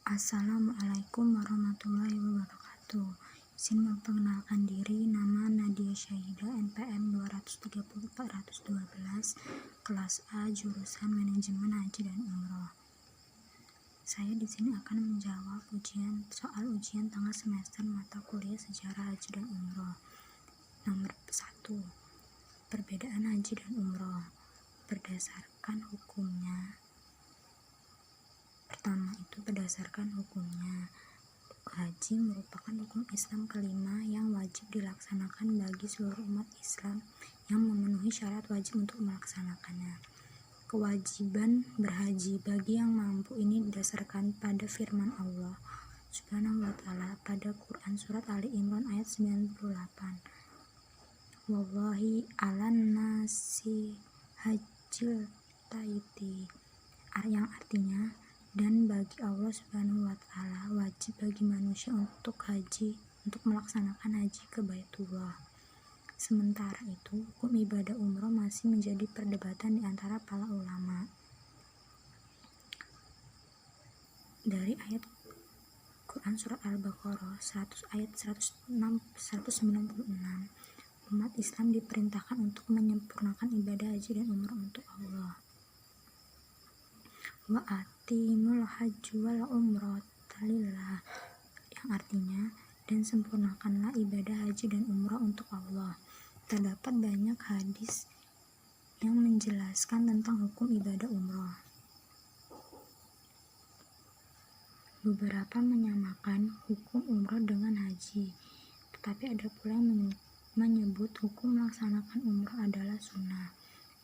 Assalamualaikum warahmatullahi wabarakatuh. Izin memperkenalkan diri, nama Nadia Syahida, NPM 230412, kelas A, jurusan Manajemen Haji dan Umroh. Saya di sini akan menjawab soal ujian tengah semester mata kuliah Sejarah Haji dan Umroh. Nomor 1. Perbedaan haji dan umroh berdasarkan hukumnya. Pertama itu berdasarkan hukumnya. Haji merupakan rukun Islam kelima yang wajib dilaksanakan bagi seluruh umat Islam yang memenuhi syarat wajib untuk melaksanakannya. Kewajiban berhaji bagi yang mampu ini didasarkan pada firman Allah Subhanahu wa Ta'ala pada Quran Surat Ali Imran ayat 98. Wallahi alan nasi hajjil taiti, yang artinya, dan bagi Allah Subhanahu wa Ta'ala wajib bagi manusia untuk melaksanakan haji ke Baitullah. Sementara itu, hukum ibadah umroh masih menjadi perdebatan di antara para ulama. Dari ayat Quran Surat Al-Baqarah 100 ayat 196, umat Islam diperintahkan untuk menyempurnakan ibadah haji dan umroh untuk Allah. Wa atimul hajj wal umrata lillah, yang artinya, dan sempurnakanlah ibadah haji dan umrah untuk Allah. Terdapat banyak hadis yang menjelaskan tentang hukum ibadah umrah. Beberapa menyamakan hukum umrah dengan haji, tetapi ada pula yang menyebut hukum melaksanakan umrah adalah sunnah.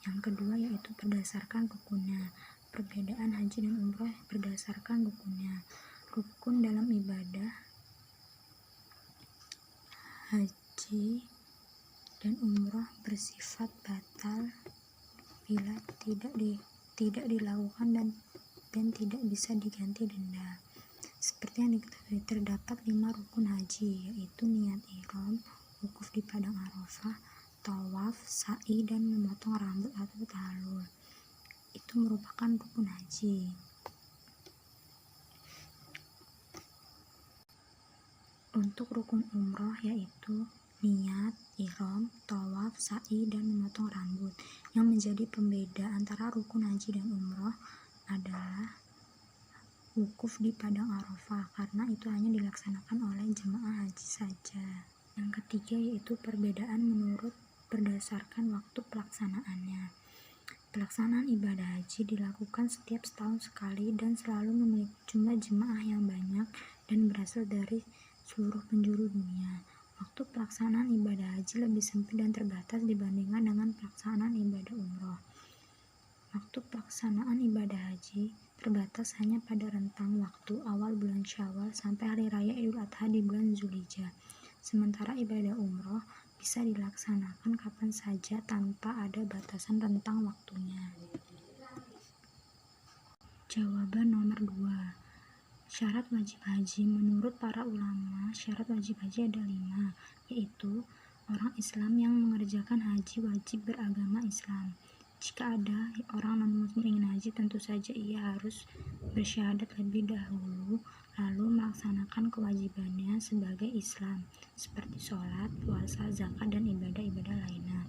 Yang kedua yaitu berdasarkan rukunnya. Perbedaan haji dan umrah berdasarkan rukunnya. Rukun dalam ibadah haji dan umrah bersifat batal bila tidak dilakukan dan tidak bisa diganti denda. Seperti yang diketahui, terdapat 5 rukun haji, yaitu niat ihram, wukuf di padang Arafah, tawaf, sa'i, dan memotong rambut atau tahallul. Itu merupakan rukun haji. Untuk rukun umroh yaitu niat, ihram, tawaf, sa'i, dan memotong rambut. Yang menjadi pembeda antara rukun haji dan umroh adalah wukuf di padang Arafah, karena itu hanya dilaksanakan oleh jemaah haji saja. Yang ketiga yaitu perbedaan menurut berdasarkan waktu pelaksanaannya. Pelaksanaan ibadah haji dilakukan setiap setahun sekali dan selalu memiliki jumlah jemaah yang banyak dan berasal dari seluruh penjuru dunia. Waktu pelaksanaan ibadah haji lebih sempit dan terbatas dibandingkan dengan pelaksanaan ibadah umroh. Waktu pelaksanaan ibadah haji terbatas hanya pada rentang waktu awal bulan Syawal sampai hari raya Idul Adha di bulan Zulhijjah. Sementara ibadah umroh bisa dilaksanakan kapan saja tanpa ada batasan rentang waktunya. Jawaban nomor 2. Syarat wajib haji. Menurut para ulama, syarat wajib haji ada 5, yaitu orang Islam yang mengerjakan haji wajib beragama Islam. Jika ada orang non-muslim ingin haji, tentu saja ia harus bersyahadat lebih dahulu, lalu melaksanakan kewajibannya sebagai Islam, seperti sholat, puasa, zakat, dan ibadah-ibadah lainnya.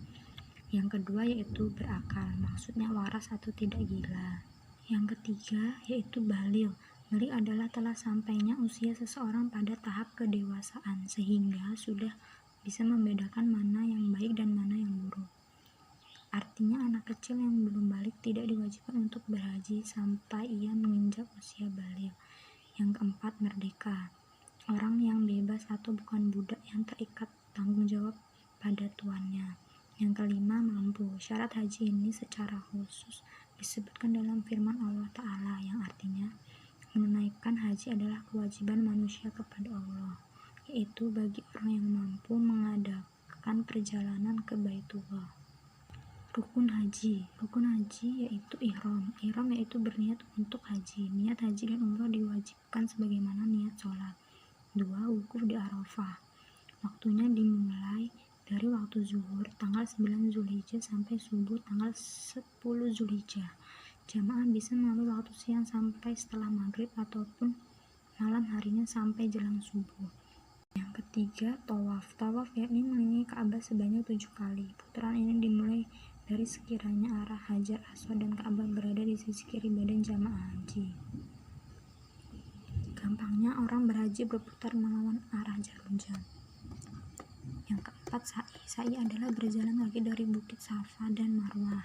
Yang kedua yaitu berakal, maksudnya waras atau tidak gila. Yang ketiga yaitu baligh. Baligh adalah telah sampainya usia seseorang pada tahap kedewasaan, sehingga sudah bisa membedakan mana yang baik dan mana yang buruk. Artinya anak kecil yang belum balik tidak diwajibkan untuk berhaji sampai ia menginjak usia balik. Yang keempat, merdeka. Orang yang bebas atau bukan budak yang terikat tanggung jawab pada tuannya. Yang kelima, mampu. Syarat haji ini secara khusus disebutkan dalam firman Allah Ta'ala yang artinya menunaikan haji adalah kewajiban manusia kepada Allah, yaitu bagi orang yang mampu mengadakan perjalanan ke Baitullah. Rukun haji yaitu ihram. Ihram yaitu berniat untuk haji. Niat haji dan umrah diwajibkan sebagaimana niat sholat. 2. Wukuf di Arafah. Waktunya dimulai dari waktu zuhur tanggal 9 Zulhijjah sampai subuh tanggal 10 Zulhijjah. Jamaah bisa melalui waktu siang sampai setelah maghrib ataupun malam harinya sampai jelang subuh. Yang ketiga, tawaf. Tawaf yakni mengelilingi Ka'bah sebanyak 7 kali. Putaran ini dimulai dari sekiranya arah Hajar Aswad dan Ka'bah berada di sisi kiri badan jamaah haji. Gampangnya, orang berhaji berputar melawan arah jarum jam. Yang keempat, sa'i. Sa'i adalah berjalan kaki dari Bukit Safa dan Marwah.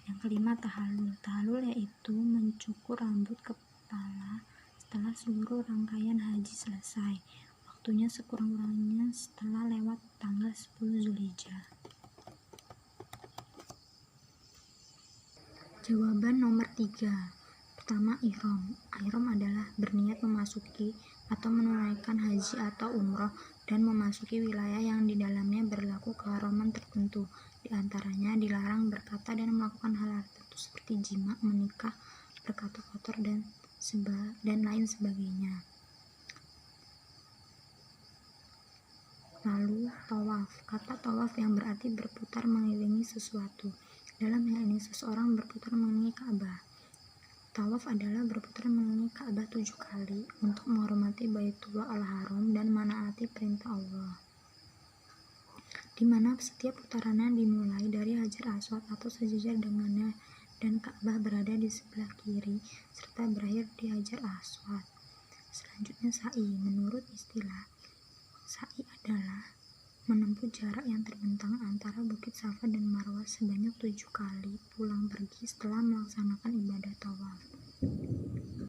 Yang kelima, tahallul. Tahallul yaitu mencukur rambut kepala setelah seluruh rangkaian haji selesai. Waktunya sekurang-kurangnya setelah lewat tanggal 10 Zulhijjah. Jawaban nomor 3. Pertama, ihram. Ihram adalah berniat memasuki atau menunaikan haji atau umroh dan memasuki wilayah yang di dalamnya berlaku keharaman tertentu. Di antaranya dilarang berkata dan melakukan hal tertentu seperti jima, menikah, berkata kotor, dan lain sebagainya. Lalu, tawaf. Kata tawaf yang berarti berputar mengelilingi sesuatu. Dalam hal ini, seseorang berputar mengelilingi Ka'bah. Tawaf adalah berputar mengelilingi Ka'bah 7 kali untuk menghormati Baitullah al-Haram dan menaati perintah Allah, di mana setiap putarannya dimulai dari Hajar Aswad atau sejajar dengannya dan Ka'bah berada di sebelah kiri serta berakhir di Hajar Aswad. Selanjutnya, sa'i. Menurut istilah, sa'i adalah menempuh jarak yang terbentang antara Bukit Safa dan Marwah sebanyak 7 kali pulang pergi setelah melaksanakan ibadah tawaf.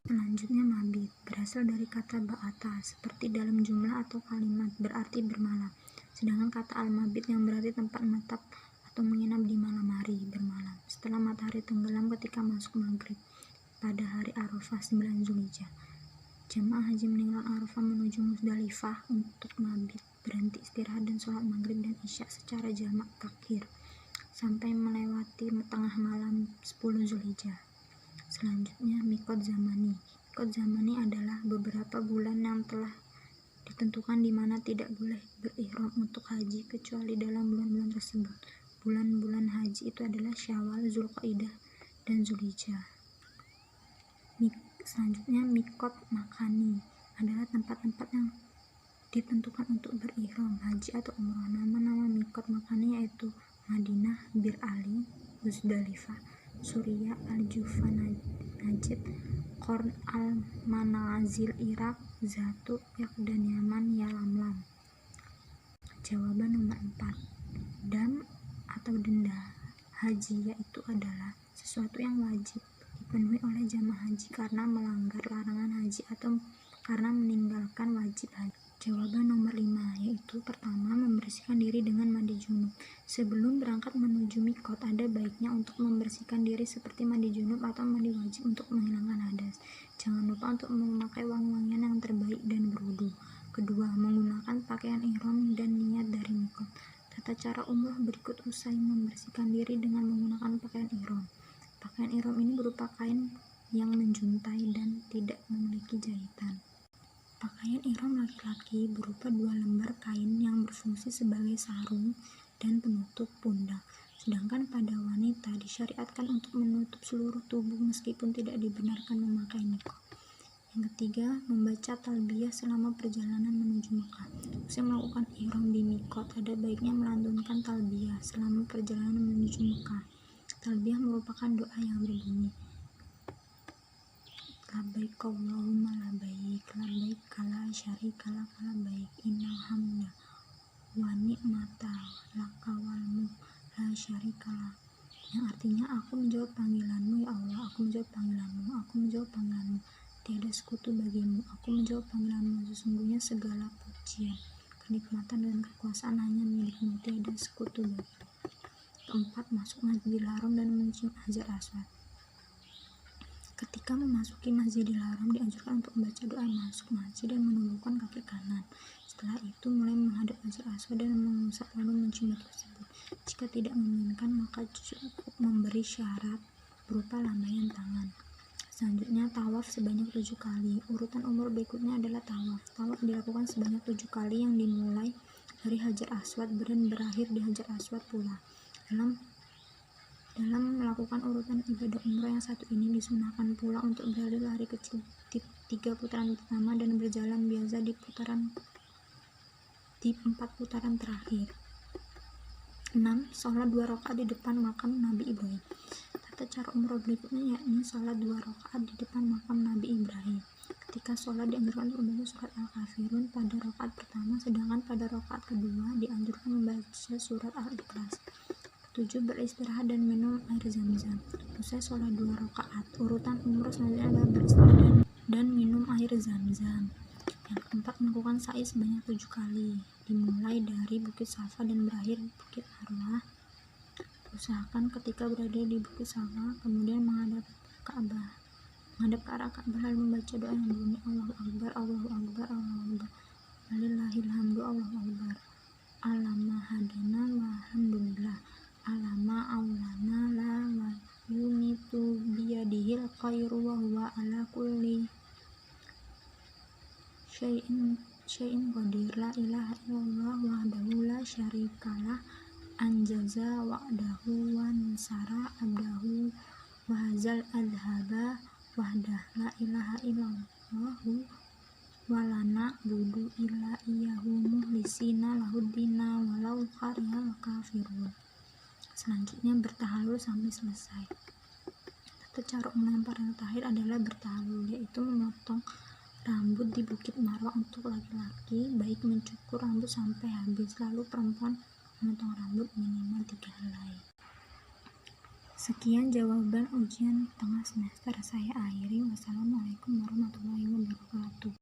Selanjutnya, mabit. Berasal dari kata ba'ata, seperti dalam jumlah atau kalimat, berarti bermalam. Sedangkan kata al-mabit yang berarti tempat menetap atau menginap di malam hari, bermalam. Setelah matahari tenggelam ketika masuk maghrib pada hari Arafah 9 Zulhijjah. Jamaah haji meninggalkan Arafah menuju Musdalifah untuk mabit, berhenti istirahat dan sholat maghrib dan isya secara jamak takhir sampai melewati tengah malam 10 Zulhijjah. Selanjutnya, miqat zamani. Miqat zamani adalah beberapa bulan yang telah ditentukan di mana tidak boleh berihram untuk haji kecuali dalam bulan-bulan tersebut. Bulan-bulan haji itu adalah Syawal, Zulqa'dah, dan Zulhijjah. Selanjutnya, miqat makani adalah tempat-tempat yang ditentukan untuk berihram haji atau umrah. Nama-nama miqat makani yaitu Madinah, Bir Ali, Musdalifah, Suriah, Al-Jufa, Najd, Qarn al-Manazil, Irak, Zatu, dan Yaman, Yalamlam. Jawaban nomor 4. Dam atau denda haji yaitu adalah sesuatu yang wajib dipenuhi oleh jamaah haji karena melanggar larangan haji atau karena meninggalkan wajib haji. Jawaban nomor 5 yaitu pertama, membersihkan diri dengan mandi junub. Sebelum berangkat menuju miqat, ada baiknya untuk membersihkan diri seperti mandi junub atau mandi wajib untuk menghilangkan hadas. Jangan lupa untuk memakai wangi-wangian yang terbaik dan berwudu. Kedua, menggunakan pakaian ihram dan niat dari miqat. Tata cara umrah berikut usai membersihkan diri dengan menggunakan pakaian ihram. Pakaian ihram ini berupa kain yang menjuntai dan tidak memiliki jahitan. Pakaian ihram laki-laki berupa 2 lembar kain yang berfungsi sebagai sarung dan penutup pundak. Sedangkan pada wanita disyariatkan untuk menutup seluruh tubuh meskipun tidak dibenarkan memakai niqab. Yang ketiga, membaca talbiyah selama perjalanan menuju Mekah. Usai melakukan ihram di miqat, ada baiknya melantunkan talbiyah selama perjalanan menuju Mekah. Talbiyah merupakan doa yang berbunyi, labbaik Allahumma labbaik, labbaik la syarika lak labbaik, innal hamda wa ni'mata laka wal mulk la syarika lak. Yang artinya, aku menjawab panggilanmu ya Allah, aku menjawab panggilanmu, aku menjawab panggilanmu, tiada sekutu bagimu, aku menjawab panggilanmu, sesungguhnya segala pujian, kenikmatan dan kekuasaan hanya milikmu, tiada sekutu bagimu. Keempat, masuk Masjidil Haram dan mencium Hajar Aswad. Ketika memasuki Masjidil Haram, dianjurkan untuk membaca doa masuk masjid dan menundukkan kaki kanan. Setelah itu mulai menghadap Hajar Aswad dan mengusap lalu mencium batu tersebut. Jika tidak memungkinkan, maka cukup memberi syarat berupa lambaian tangan. Selanjutnya, tawaf sebanyak 7 kali. Urutan umur berikutnya adalah tawaf. Tawaf dilakukan sebanyak 7 kali yang dimulai dari Hajar Aswad dan berakhir di Hajar Aswad pula. Dalam melakukan urutan ibadah umrah yang satu ini, disunahkan pula untuk berlari kecil 3 putaran pertama dan berjalan biasa di 4 putaran terakhir. 6. Sholat 2 rakaat di depan makam Nabi Ibrahim. Tata cara umroh berikutnya yakni sholat 2 rakaat di depan makam Nabi Ibrahim. Ketika sholat dianjurkan untuk membaca surat Al-Kafirun pada rakaat pertama, sedangkan pada rakaat kedua dianjurkan membaca surat Al-Ikhlas. 7. Beristirahat dan minum air zam-zam. Usai sholat 2 rakaat, urutan umroh selanjutnya adalah beristirahat dan minum air zam-zam. Yang keempat, melakukan sa'i sebanyak 7 kali, dimulai dari Bukit Safa dan berakhir Bukit Arwah. Usahakan ketika berada di Bukit Safa, kemudian menghadap ke arah Ka'bah, lalu membaca doa yang berbunyi Allahu Akbar, Allahu Akbar, Allahu Akbar, walillahil hamdu, Allahu Akbar, alama hadana walhamdulillah, alama aulana la wa yumitu biyadihil khairu wa huwa ala kulli syai'in qadir, la ilaha illallah wahdahu la syarikalah, anjaza wa'dahu wa nasara abdahu wa hazal adhaba wahdah, la ilaha illallahu walana budu illa iyahu muhlisina lahuddina walau karihal kafirun. Selanjutnya bertahalul sampai selesai. Tata cara melempar yang terakhir adalah bertahalul, yaitu memotong rambut di Bukit Marwah untuk laki-laki, baik mencukur rambut sampai habis, lalu perempuan memotong rambut minimal 3 helai. Sekian jawaban ujian tengah semester, saya akhiri. Wassalamualaikum warahmatullahi wabarakatuh.